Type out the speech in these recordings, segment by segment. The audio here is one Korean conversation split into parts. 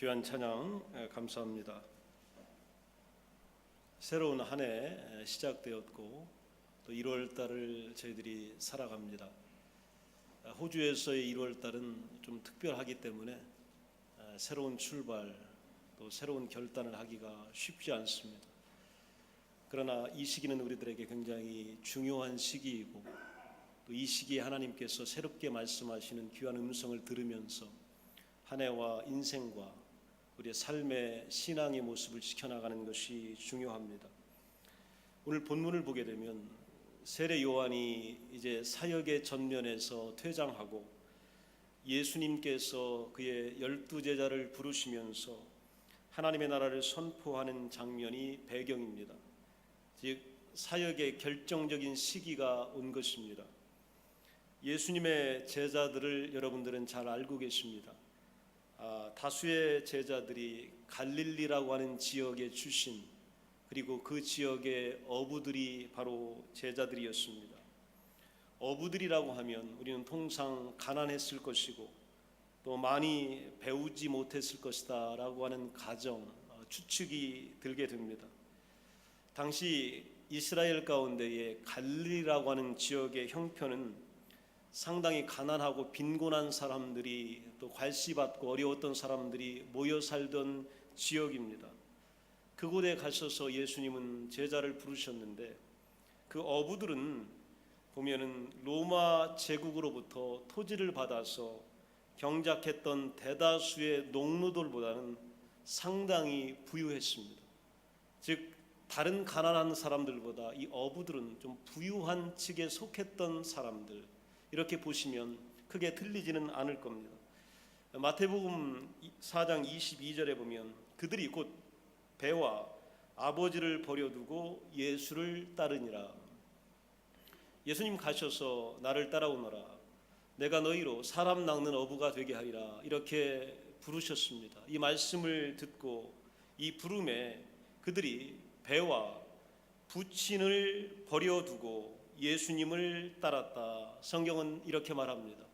귀한 찬양 감사합니다. 새로운 한 해 시작되었고 또 1월 달을 저희들이 살아갑니다. 호주에서의 1월 달은 좀 특별하기 때문에 새로운 출발 또 새로운 결단을 하기가 쉽지 않습니다. 그러나 이 시기는 우리들에게 굉장히 중요한 시기이고 또 이 시기에 하나님께서 새롭게 말씀하시는 귀한 음성을 들으면서 한 해와 인생과 우리의 삶의 신앙의 모습을 지켜나가는 것이 중요합니다. 오늘 본문을 보게 되면 세례 요한이 이제 사역의 전면에서 퇴장하고 예수님께서 그의 12제자를 부르시면서 하나님의 나라를 선포하는 장면이 배경입니다. 즉 사역의 결정적인 시기가 온 것입니다. 예수님의 제자들을 여러분들은 잘 알고 계십니다. 다수의 제자들이 갈릴리라고 하는 지역의 출신, 그리고 그 지역의 어부들이 바로 제자들이었습니다. 어부들이라고 하면 우리는 통상 가난했을 것이고 또 많이 배우지 못했을 것이다 라고 하는 가정, 추측이 들게 됩니다. 당시 이스라엘 가운데에 갈릴리라고 하는 지역의 형편은 상당히 가난하고 빈곤한 사람들이 또 괄시받고 어려웠던 사람들이 모여 살던 지역입니다. 그곳에 가셔서 예수님은 제자를 부르셨는데 그 어부들은 보면은 로마 제국으로부터 토지를 받아서 경작했던 대다수의 농노들보다는 상당히 부유했습니다. 즉 다른 가난한 사람들보다 이 어부들은 좀 부유한 측에 속했던 사람들, 이렇게 보시면 크게 틀리지는 않을 겁니다. 마태복음 4장 22절에 보면 그들이 곧 배와 아버지를 버려두고 예수를 따르니라. 예수님 가셔서 나를 따라오너라, 내가 너희로 사람 낚는 어부가 되게 하리라, 이렇게 부르셨습니다. 이 말씀을 듣고 이 부름에 그들이 배와 부친을 버려두고 예수님을 따랐다. 성경은 이렇게 말합니다.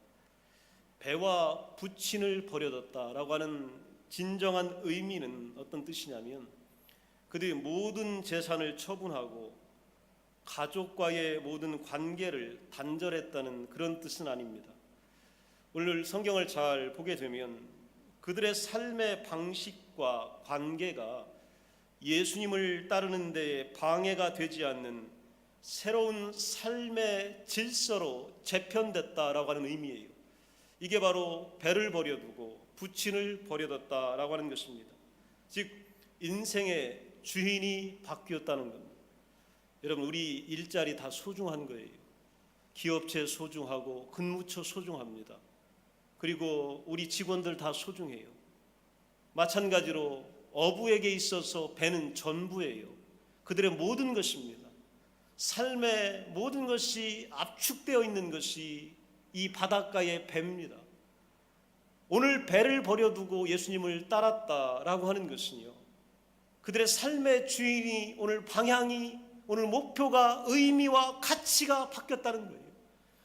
배와 부친을 버려뒀다라고 하는 진정한 의미는 어떤 뜻이냐면 그들이 모든 재산을 처분하고 가족과의 모든 관계를 단절했다는 그런 뜻은 아닙니다. 오늘 성경을 잘 보게 되면 그들의 삶의 방식과 관계가 예수님을 따르는 데 방해가 되지 않는 새로운 삶의 질서로 재편됐다라고 하는 의미예요. 이게 바로 배를 버려두고 부친을 버려뒀다라고 하는 것입니다. 즉 인생의 주인이 바뀌었다는 겁니다. 여러분, 우리 일자리 다 소중한 거예요. 기업체 소중하고 근무처 소중합니다. 그리고 우리 직원들 다 소중해요. 마찬가지로 어부에게 있어서 배는 전부예요. 그들의 모든 것입니다. 삶의 모든 것이 압축되어 있는 것이 이 바닷가의 배입니다. 오늘 배를 버려두고 예수님을 따랐다라고 하는 것은요, 그들의 삶의 주인이, 오늘 방향이, 오늘 목표가, 의미와 가치가 바뀌었다는 거예요.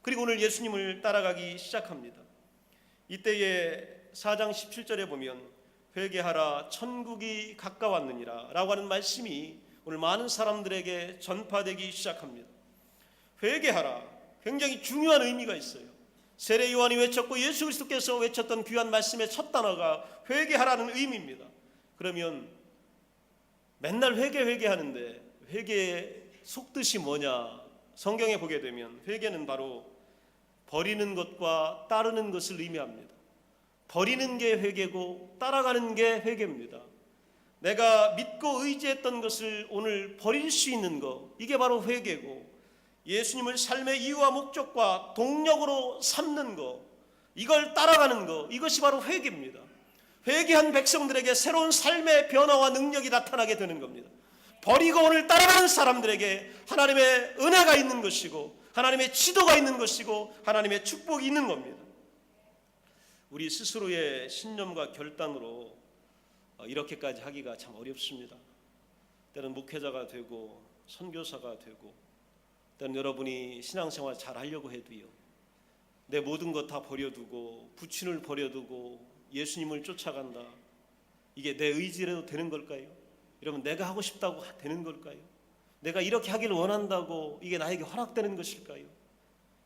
그리고 오늘 예수님을 따라가기 시작합니다. 이때에 4장 17절에 보면 회개하라 천국이 가까웠느니라 라고 하는 말씀이 오늘 많은 사람들에게 전파되기 시작합니다. 회개하라, 굉장히 중요한 의미가 있어요. 세례 요한이 외쳤고 예수 그리스도께서 외쳤던 귀한 말씀의 첫 단어가 회개하라는 의미입니다. 그러면 맨날 회개하는데 회개의 속뜻이 뭐냐? 성경에 보게 되면 회개는 바로 버리는 것과 따르는 것을 의미합니다. 버리는 게 회개고 따라가는 게 회개입니다. 내가 믿고 의지했던 것을 오늘 버릴 수 있는 것, 이게 바로 회개고, 예수님을 삶의 이유와 목적과 동력으로 삼는 것, 이걸 따라가는 것, 이것이 바로 회개입니다. 회개한 백성들에게 새로운 삶의 변화와 능력이 나타나게 되는 겁니다. 버리고 오늘 따라가는 사람들에게 하나님의 은혜가 있는 것이고 하나님의 지도가 있는 것이고 하나님의 축복이 있는 겁니다. 우리 스스로의 신념과 결단으로 이렇게까지 하기가 참 어렵습니다. 때는 목회자가 되고 선교사가 되고 때는 여러분이 신앙생활 잘 하려고 해도요, 내 모든 것 다 버려두고 부친을 버려두고 예수님을 쫓아간다. 이게 내 의지라도 되는 걸까요? 여러분, 내가 하고 싶다고 되는 걸까요? 내가 이렇게 하기를 원한다고 이게 나에게 허락되는 것일까요?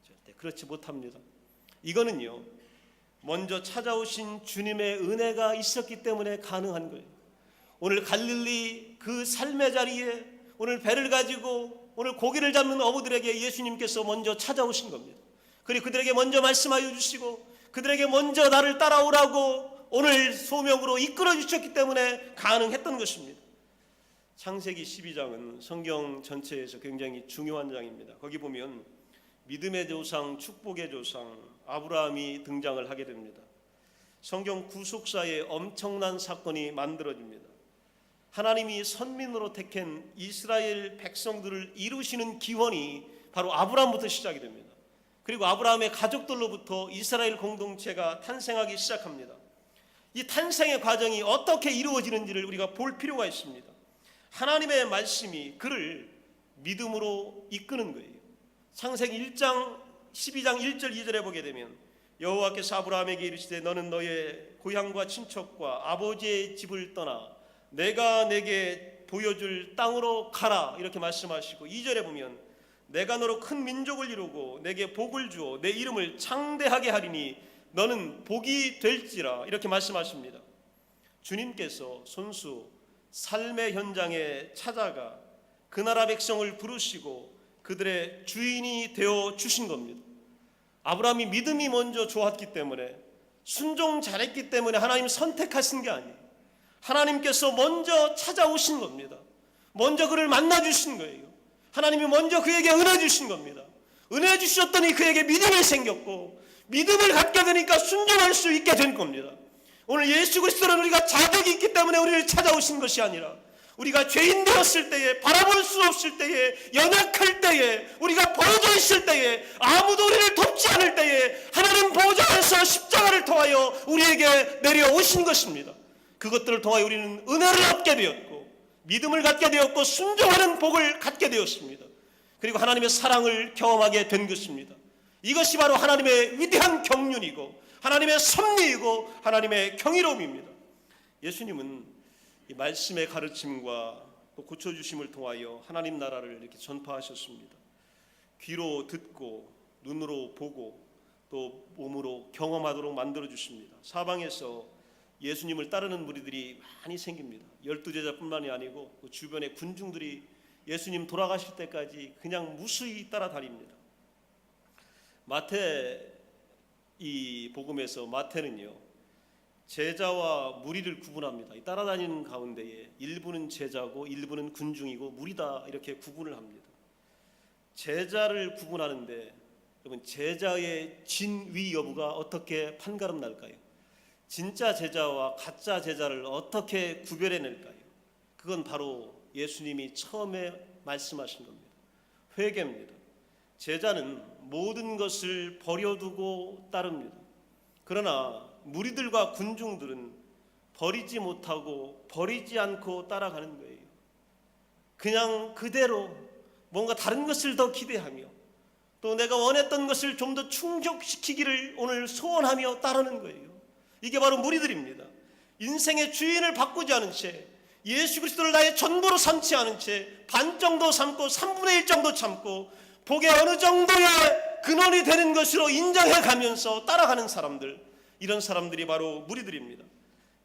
절대 그렇지 못합니다. 이거는요, 먼저 찾아오신 주님의 은혜가 있었기 때문에 가능한 거예요. 오늘 갈릴리 그 삶의 자리에 오늘 배를 가지고 오늘 고기를 잡는 어부들에게 예수님께서 먼저 찾아오신 겁니다. 그리고 그들에게 먼저 말씀하여 주시고 그들에게 먼저 나를 따라오라고 오늘 소명으로 이끌어 주셨기 때문에 가능했던 것입니다. 창세기 12장은 성경 전체에서 굉장히 중요한 장입니다. 거기 보면 믿음의 조상, 축복의 조상 아브라함이 등장을 하게 됩니다. 성경 구속사에 엄청난 사건이 만들어집니다. 하나님이 선민으로 택한 이스라엘 백성들을 이루시는 기원이 바로 아브라함부터 시작이 됩니다. 그리고 아브라함의 가족들로부터 이스라엘 공동체가 탄생하기 시작합니다. 이 탄생의 과정이 어떻게 이루어지는지를 우리가 볼 필요가 있습니다. 하나님의 말씀이 그를 믿음으로 이끄는 거예요. 창세기 1장 12장 1절 2절에 보게 되면 여호와께서 아브라함에게 이르시되 너는 너의 고향과 친척과 아버지의 집을 떠나 내가 내게 보여줄 땅으로 가라 이렇게 말씀하시고 2절에 보면 내가 너로 큰 민족을 이루고 내게 복을 주어 내 이름을 창대하게 하리니 너는 복이 될지라 이렇게 말씀하십니다. 주님께서 손수 삶의 현장에 찾아가 그 나라 백성을 부르시고 그들의 주인이 되어 주신 겁니다. 아브라함이 믿음이 먼저 좋았기 때문에 순종 잘했기 때문에 하나님 선택하신 게 아니에요. 하나님께서 먼저 찾아오신 겁니다. 먼저 그를 만나 주신 거예요. 하나님이 먼저 그에게 은혜 주신 겁니다. 은혜 주셨더니 그에게 믿음이 생겼고 믿음을 갖게 되니까 순종할 수 있게 된 겁니다. 오늘 예수 그리스도는 우리가 자격이 있기 때문에 우리를 찾아오신 것이 아니라 우리가 죄인 되었을 때에 바라볼 수 없을 때에 연약할 때에 우리가 버려져 있을 때에 아무도 우리를 돕지 않을 때에 하나님 보좌에서 십자가를 통하여 우리에게 내려오신 것입니다. 그것들을 통하여 우리는 은혜를 얻게 되었고 믿음을 갖게 되었고 순종하는 복을 갖게 되었습니다. 그리고 하나님의 사랑을 경험하게 된 것입니다. 이것이 바로 하나님의 위대한 경륜이고 하나님의 섭리이고 하나님의 경이로움입니다. 예수님은 이 말씀의 가르침과 또 고쳐주심을 통하여 하나님 나라를 이렇게 전파하셨습니다. 귀로 듣고 눈으로 보고 또 몸으로 경험하도록 만들어 주십니다. 사방에서 예수님을 따르는 무리들이 많이 생깁니다. 12제자뿐만이 아니고 그 주변의 군중들이 예수님 돌아가실 때까지 그냥 무수히 따라다닙니다. 마태 이 복음에서 마태는요 제자와 무리를 구분합니다. 따라다니는 가운데에 일부는 제자고 일부는 군중이고 무리다 이렇게 구분을 합니다. 제자를 구분하는데 여러분 제자의 진위 여부가 어떻게 판가름 날까요? 진짜 제자와 가짜 제자를 어떻게 구별해낼까요? 그건 바로 예수님이 처음에 말씀하신 겁니다. 회개입니다. 제자는 모든 것을 버려두고 따릅니다. 그러나 무리들과 군중들은 버리지 못하고 버리지 않고 따라가는 거예요. 그냥 그대로 뭔가 다른 것을 더 기대하며 또 내가 원했던 것을 좀 더 충족시키기를 오늘 소원하며 따르는 거예요. 이게 바로 무리들입니다. 인생의 주인을 바꾸지 않은 채 예수 그리스도를 나의 전부로 삼지 않은 채 반 정도 삼고 3분의 1 정도 참고 복의 어느 정도의 근원이 되는 것으로 인정해 가면서 따라가는 사람들, 이런 사람들이 바로 무리들입니다.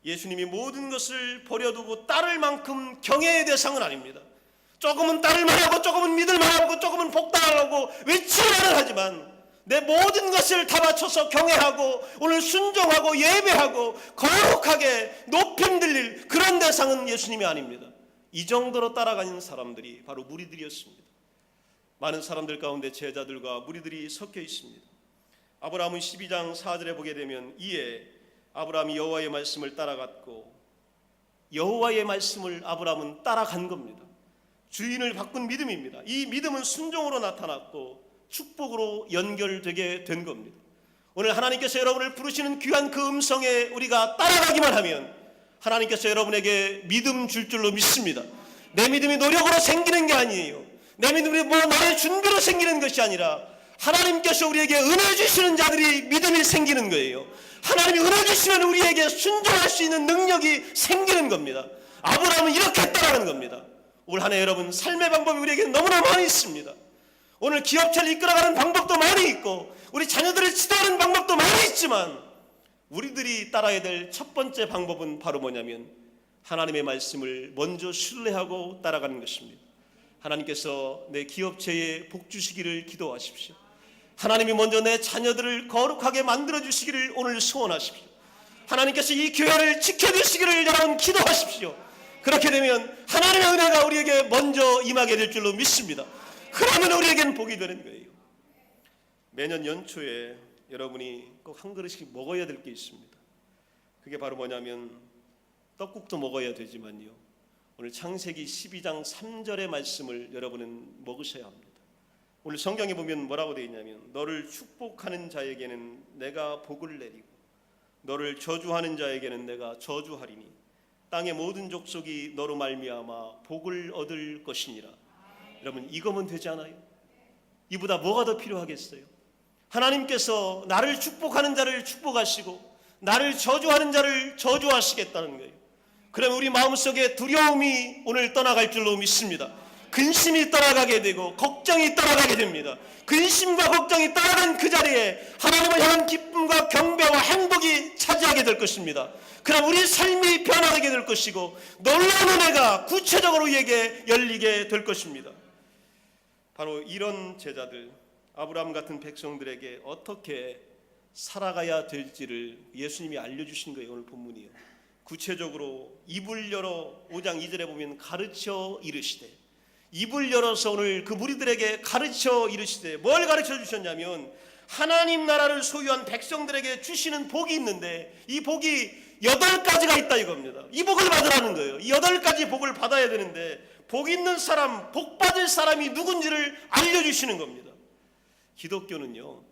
예수님이 모든 것을 버려두고 따를 만큼 경외의 대상은 아닙니다. 조금은 따를 만하고 조금은 믿을 만하고 조금은 복당하려고 외치려는 하지만 내 모든 것을 다 바쳐서 경외하고 오늘 순종하고 예배하고 거룩하게 높임 들릴 그런 대상은 예수님이 아닙니다. 이 정도로 따라가는 사람들이 바로 무리들이었습니다. 많은 사람들 가운데 제자들과 무리들이 섞여 있습니다. 아브라함은 12장 4절에 보게 되면 이에 아브라함이 여호와의 말씀을 따라갔고 여호와의 말씀을 아브라함은 따라간 겁니다. 주인을 바꾼 믿음입니다. 이 믿음은 순종으로 나타났고 축복으로 연결되게 된 겁니다. 오늘 하나님께서 여러분을 부르시는 귀한 그 음성에 우리가 따라가기만 하면 하나님께서 여러분에게 믿음 줄 줄로 믿습니다. 내 믿음이 노력으로 생기는 게 아니에요. 내 믿음이 나의 준비로 생기는 것이 아니라 하나님께서 우리에게 은혜 주시는 자들이 믿음이 생기는 거예요. 하나님이 은혜 주시면 우리에게 순종할 수 있는 능력이 생기는 겁니다. 아브라함은 이렇게 했다라는 겁니다. 올 한 해 여러분, 삶의 방법이 우리에게 너무나 많이 있습니다. 오늘 기업체를 이끌어가는 방법도 많이 있고 우리 자녀들을 지도하는 방법도 많이 있지만 우리들이 따라야 될 첫 번째 방법은 바로 뭐냐면 하나님의 말씀을 먼저 신뢰하고 따라가는 것입니다. 하나님께서 내 기업체에 복 주시기를 기도하십시오. 하나님이 먼저 내 자녀들을 거룩하게 만들어주시기를 오늘 소원하십시오. 하나님께서 이 교회를 지켜주시기를 여러분 기도하십시오. 그렇게 되면 하나님의 은혜가 우리에게 먼저 임하게 될 줄로 믿습니다. 그러면 우리에게는 복이 되는 거예요. 매년 연초에 여러분이 꼭 한 그릇씩 먹어야 될 게 있습니다. 그게 바로 뭐냐면 떡국도 먹어야 되지만요, 오늘 창세기 12장 3절의 말씀을 여러분은 먹으셔야 합니다. 오늘 성경에 보면 뭐라고 되어 있냐면 너를 축복하는 자에게는 내가 복을 내리고 너를 저주하는 자에게는 내가 저주하리니 땅의 모든 족속이 너로 말미암아 복을 얻을 것이니라. 여러분, 이거면 되지 않아요? 이보다 뭐가 더 필요하겠어요? 하나님께서 나를 축복하는 자를 축복하시고 나를 저주하는 자를 저주하시겠다는 거예요. 그러면 우리 마음속에 두려움이 오늘 떠나갈 줄로 믿습니다. 근심이 떠나가게 되고 걱정이 떠나가게 됩니다. 근심과 걱정이 떠나간 그 자리에 하나님을 향한 기쁨과 경배와 행복이 차지하게 될 것입니다. 그럼 우리 삶이 변화되게 될 것이고 놀라운 은혜가 구체적으로 우리에게 열리게 될 것입니다. 바로 이런 제자들, 아브라함 같은 백성들에게 어떻게 살아가야 될지를 예수님이 알려주신 거예요. 오늘 본문이요. 구체적으로 입을 열어 5장 2절에 보면 가르쳐 이르시되, 입을 열어서 오늘 그 무리들에게 가르쳐 이르시되 뭘 가르쳐 주셨냐면 하나님 나라를 소유한 백성들에게 주시는 복이 있는데 이 복이 8가지가 있다 이겁니다. 이 복을 받으라는 거예요. 이 8가지 복을 받아야 되는데 복 있는 사람, 복 받을 사람이 누군지를 알려주시는 겁니다. 기독교는요,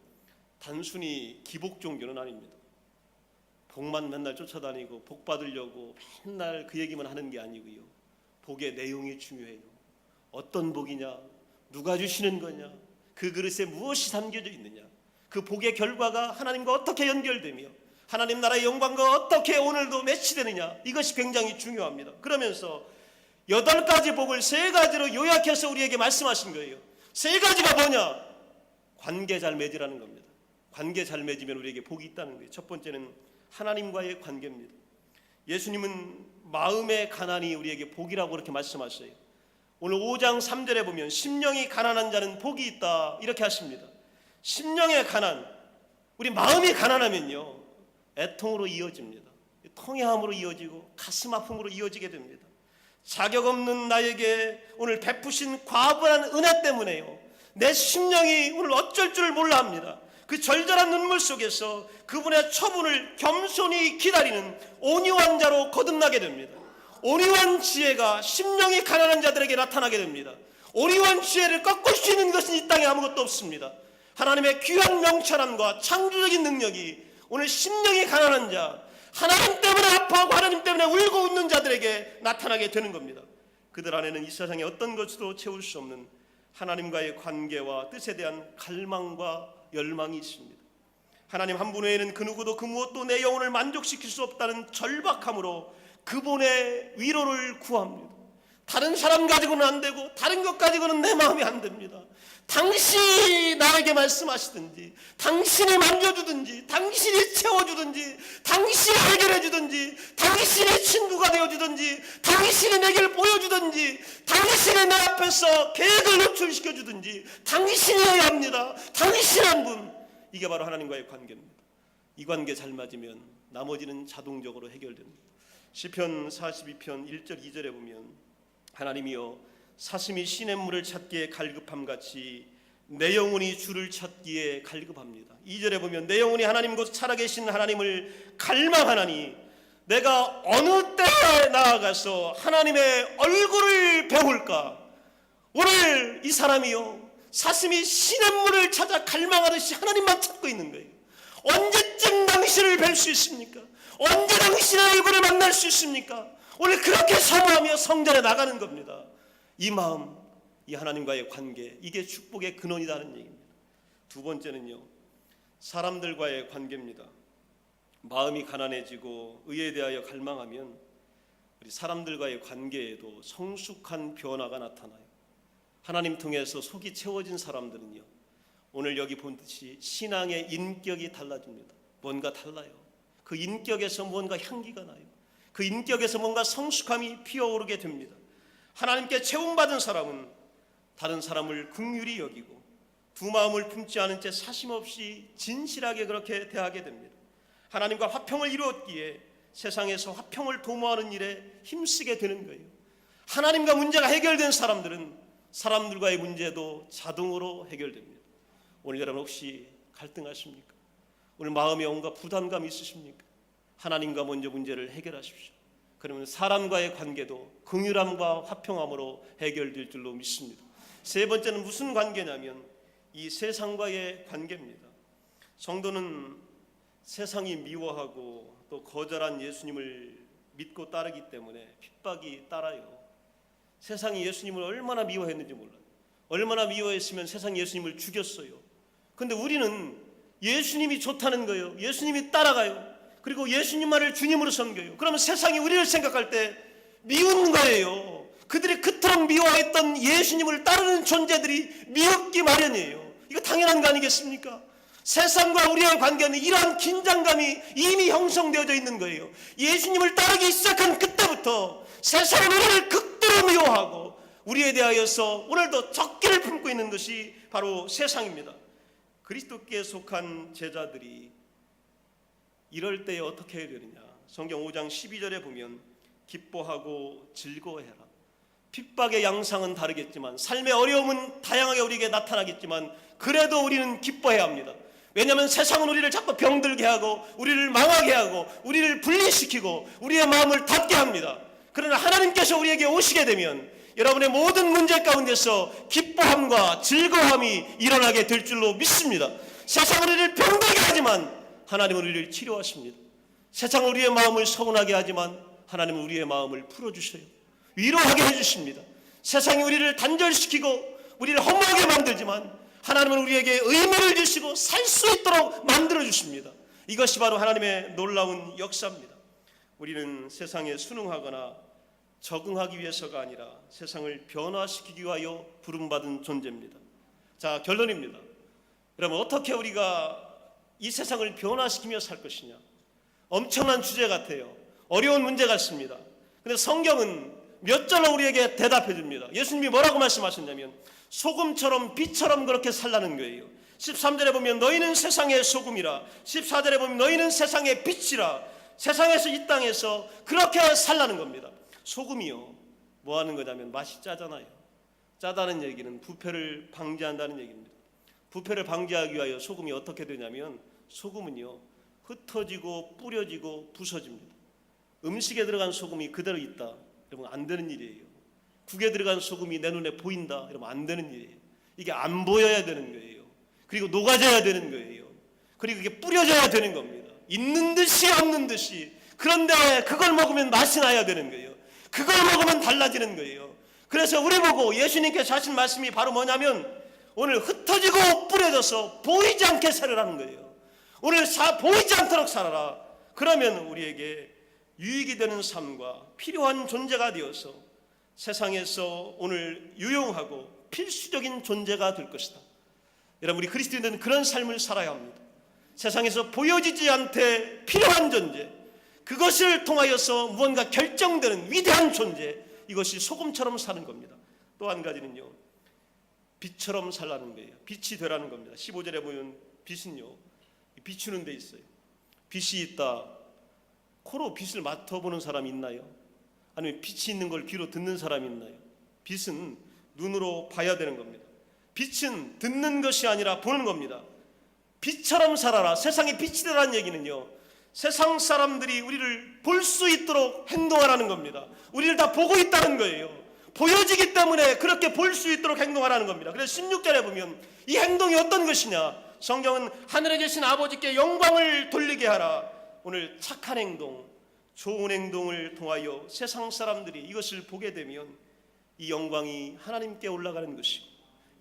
단순히 기복 종교는 아닙니다. 복만 맨날 쫓아다니고 복 받으려고 맨날 그 얘기만 하는 게 아니고요, 복의 내용이 중요해요. 어떤 복이냐, 누가 주시는 거냐, 그 그릇에 무엇이 담겨져 있느냐, 그 복의 결과가 하나님과 어떻게 연결되며 하나님 나라의 영광과 어떻게 오늘도 매치되느냐, 이것이 굉장히 중요합니다. 그러면서 8가지 복을 3가지로 요약해서 우리에게 말씀하신 거예요. 3가지가 뭐냐? 관계 잘 맺으라는 겁니다. 관계 잘 맺으면 우리에게 복이 있다는 거예요. 첫 번째는 하나님과의 관계입니다. 예수님은 마음의 가난이 우리에게 복이라고 그렇게 말씀하셨어요. 오늘 5장 3절에 보면 심령이 가난한 자는 복이 있다 이렇게 하십니다. 심령의 가난, 우리 마음이 가난하면요 애통으로 이어집니다. 통회함으로 이어지고 가슴 아픔으로 이어지게 됩니다. 자격 없는 나에게 오늘 베푸신 과분한 은혜 때문에요 내 심령이 오늘 어쩔 줄 몰라 합니다. 그 절절한 눈물 속에서 그분의 처분을 겸손히 기다리는 온유한 자로 거듭나게 됩니다. 온유한 지혜가 심령이 가난한 자들에게 나타나게 됩니다. 온유한 지혜를 꺾을 수 있는 것은 이 땅에 아무것도 없습니다. 하나님의 귀한 명철함과 창조적인 능력이 오늘 심령이 가난한 자, 하나님 때문에 아파하고 하나님 때문에 울고 웃는 자들에게 나타나게 되는 겁니다. 그들 안에는 이 세상의 어떤 것으로 채울 수 없는 하나님과의 관계와 뜻에 대한 갈망과 열망이 있습니다. 하나님 한 분 외에는 그 누구도 그 무엇도 내 영혼을 만족시킬 수 없다는 절박함으로 그분의 위로를 구합니다. 다른 사람 가지고는 안 되고 다른 것 가지고는 내 마음이 안 됩니다. 당신이 나에게 말씀하시든지, 당신이 만져주든지, 당신이 채워주든지, 당신이 해결해주든지, 당신이 친구가 되어주든지, 당신이 내게를 보여주든지, 당신이 내 앞에서 계획을 노출시켜주든지 당신이어야 합니다. 당신 한 분, 이게 바로 하나님과의 관계입니다. 이 관계 잘 맞으면 나머지는 자동적으로 해결됩니다. 시편 42편 1절 2절에 보면 하나님이여 사슴이 시냇물을 찾기에 갈급함같이 내 영혼이 주를 찾기에 갈급합니다. 2절에 보면 내 영혼이 하나님 곧 살아계신 하나님을 갈망하나니 내가 어느 때에 나아가서 하나님의 얼굴을 배울까. 오늘 이 사람이요 사슴이 시냇물을 찾아 갈망하듯이 하나님만 찾고 있는 거예요. 언제쯤 당신을 뵐 수 있습니까? 언제 당신의 얼굴을 만날 수 있습니까? 오늘 그렇게 사모하며 성전에 나가는 겁니다. 이 마음, 이 하나님과의 관계, 이게 축복의 근원이라는 얘기입니다. 두 번째는요, 사람들과의 관계입니다. 마음이 가난해지고 의에 대하여 갈망하면 우리 사람들과의 관계에도 성숙한 변화가 나타나요. 하나님 통해서 속이 채워진 사람들은요, 오늘 여기 보듯이 신앙의 인격이 달라집니다. 뭔가 달라요. 그 인격에서 뭔가 향기가 나요. 그 인격에서 뭔가 성숙함이 피어오르게 됩니다. 하나님께 채움받은 사람은 다른 사람을 긍휼히 여기고 두 마음을 품지 않은 채 사심없이 진실하게 그렇게 대하게 됩니다. 하나님과 화평을 이루었기에 세상에서 화평을 도모하는 일에 힘쓰게 되는 거예요. 하나님과 문제가 해결된 사람들은 사람들과의 문제도 자동으로 해결됩니다. 오늘 여러분 혹시 갈등하십니까? 오늘 마음에 온갖 부담감 있으십니까? 하나님과 먼저 문제를 해결하십시오. 그러면 사람과의 관계도 긍휼함과 화평함으로 해결될 줄로 믿습니다. 세 번째는 무슨 관계냐면 이 세상과의 관계입니다. 성도는 세상이 미워하고 또 거절한 예수님을 믿고 따르기 때문에 핍박이 따라요. 세상이 예수님을 얼마나 미워했는지 몰라요. 얼마나 미워했으면 세상이 예수님을 죽였어요. 그런데 우리는 예수님이 좋다는 거예요. 예수님이 따라가요. 그리고 예수님만을 주님으로 섬겨요. 그러면 세상이 우리를 생각할 때 미운 거예요. 그들이 그토록 미워했던 예수님을 따르는 존재들이 미웠기 마련이에요. 이거 당연한 거 아니겠습니까? 세상과 우리의 관계는 이러한 긴장감이 이미 형성되어져 있는 거예요. 예수님을 따르기 시작한 그때부터 세상은 우리를 극도로 미워하고 우리에 대하여서 오늘도 적기를 품고 있는 것이 바로 세상입니다. 그리스도께 속한 제자들이 이럴 때에 어떻게 해야 되느냐? 성경 5장 12절에 보면 기뻐하고 즐거워해라. 핍박의 양상은 다르겠지만 삶의 어려움은 다양하게 우리에게 나타나겠지만 그래도 우리는 기뻐해야 합니다. 왜냐하면 세상은 우리를 자꾸 병들게 하고 우리를 망하게 하고 우리를 분리시키고 우리의 마음을 닫게 합니다. 그러나 하나님께서 우리에게 오시게 되면 여러분의 모든 문제 가운데서 기뻐함과 즐거움이 일어나게 될 줄로 믿습니다. 세상은 우리를 병들게 하지만 하나님은 우리를 치료하십니다. 세상은 우리의 마음을 서운하게 하지만 하나님은 우리의 마음을 풀어주셔요. 위로하게 해주십니다. 세상이 우리를 단절시키고 우리를 허무하게 만들지만 하나님은 우리에게 의미를 주시고 살 수 있도록 만들어주십니다. 이것이 바로 하나님의 놀라운 역사입니다. 우리는 세상에 순응하거나 적응하기 위해서가 아니라 세상을 변화시키기 위하여 부름받은 존재입니다. 자, 결론입니다. 여러분, 어떻게 우리가 이 세상을 변화시키며 살 것이냐? 엄청난 주제 같아요. 어려운 문제 같습니다. 그런데 성경은 몇 절로 우리에게 대답해 줍니다. 예수님이 뭐라고 말씀하셨냐면 소금처럼 빛처럼 그렇게 살라는 거예요. 13절에 보면 너희는 세상의 소금이라, 14절에 보면 너희는 세상의 빛이라. 세상에서 이 땅에서 그렇게 살라는 겁니다. 소금이요, 뭐 하는 거냐면 맛이 짜잖아요. 짜다는 얘기는 부패를 방지한다는 얘기입니다. 부패를 방지하기 위하여 소금이 어떻게 되냐면 소금은요, 흩어지고 뿌려지고 부서집니다. 음식에 들어간 소금이 그대로 있다, 여러분, 안 되는 일이에요. 국에 들어간 소금이 내 눈에 보인다, 여러분, 안 되는 일이에요. 이게 안 보여야 되는 거예요. 그리고 녹아져야 되는 거예요. 그리고 이게 뿌려져야 되는 겁니다. 있는 듯이 없는 듯이. 그런데 그걸 먹으면 맛이 나야 되는 거예요. 그걸 먹으면 달라지는 거예요. 그래서 우리 보고 예수님께서 하신 말씀이 바로 뭐냐면 오늘 흩어지고 뿌려져서 보이지 않게 살으라는 거예요. 오늘 보이지 않도록 살아라. 그러면 우리에게 유익이 되는 삶과 필요한 존재가 되어서 세상에서 오늘 유용하고 필수적인 존재가 될 것이다. 여러분, 우리 그리스도인들은 그런 삶을 살아야 합니다. 세상에서 보여지지 않되 필요한 존재, 그것을 통하여서 무언가 결정되는 위대한 존재, 이것이 소금처럼 사는 겁니다. 또 한 가지는요, 빛처럼 살라는 거예요. 빛이 되라는 겁니다. 15절에 보면 빛은요, 비추는 데 있어요. 빛이 있다. 코로 빛을 맡아보는 사람이 있나요? 아니면 빛이 있는 걸 귀로 듣는 사람이 있나요? 빛은 눈으로 봐야 되는 겁니다. 빛은 듣는 것이 아니라 보는 겁니다. 빛처럼 살아라. 세상에 빛이 되라는 얘기는요, 세상 사람들이 우리를 볼 수 있도록 행동하라는 겁니다. 우리를 다 보고 있다는 거예요. 보여지기 때문에 그렇게 볼 수 있도록 행동하라는 겁니다. 그래서 16절에 보면 이 행동이 어떤 것이냐? 성경은 하늘에 계신 아버지께 영광을 돌리게 하라. 오늘 착한 행동, 좋은 행동을 통하여 세상 사람들이 이것을 보게 되면 이 영광이 하나님께 올라가는 것이고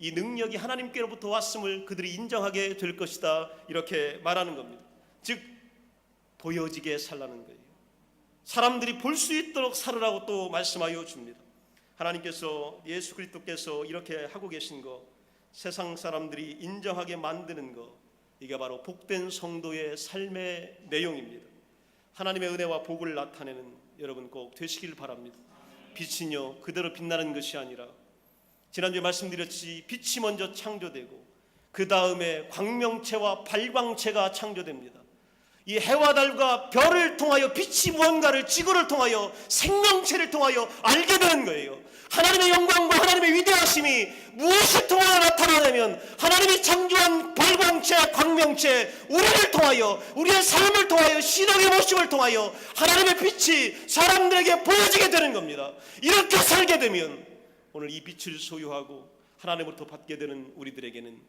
이 능력이 하나님께로부터 왔음을 그들이 인정하게 될 것이다, 이렇게 말하는 겁니다. 즉 보여지게 살라는 거예요. 사람들이 볼 수 있도록 살으라고 또 말씀하여 줍니다. 하나님께서, 예수 그리스도께서 이렇게 하고 계신 거, 세상 사람들이 인정하게 만드는 거, 이게 바로 복된 성도의 삶의 내용입니다. 하나님의 은혜와 복을 나타내는 여러분 꼭 되시길 바랍니다. 빛이요 그대로 빛나는 것이 아니라, 지난주에 말씀드렸지, 빛이 먼저 창조되고 그 다음에 광명체와 발광체가 창조됩니다. 이 해와 달과 별을 통하여 빛이 무언가를, 지구를 통하여, 생명체를 통하여 알게 되는 거예요. 하나님의 영광과 하나님의 위대하심이 무엇을 통하여 나타나냐면, 하나님이 창조한 발광체, 광명체, 우리를 통하여, 우리의 삶을 통하여, 신앙의 모습을 통하여 하나님의 빛이 사람들에게 보여지게 되는 겁니다. 이렇게 살게 되면 오늘 이 빛을 소유하고 하나님으로부터 받게 되는 우리들에게는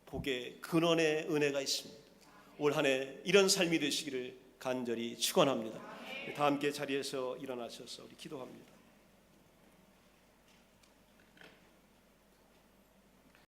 복의 근원의 은혜가 있습니다. 올 한 해 이런 삶이 되시기를 간절히 축원합니다. 다 함께 자리에서 일어나셔서 우리 기도합니다.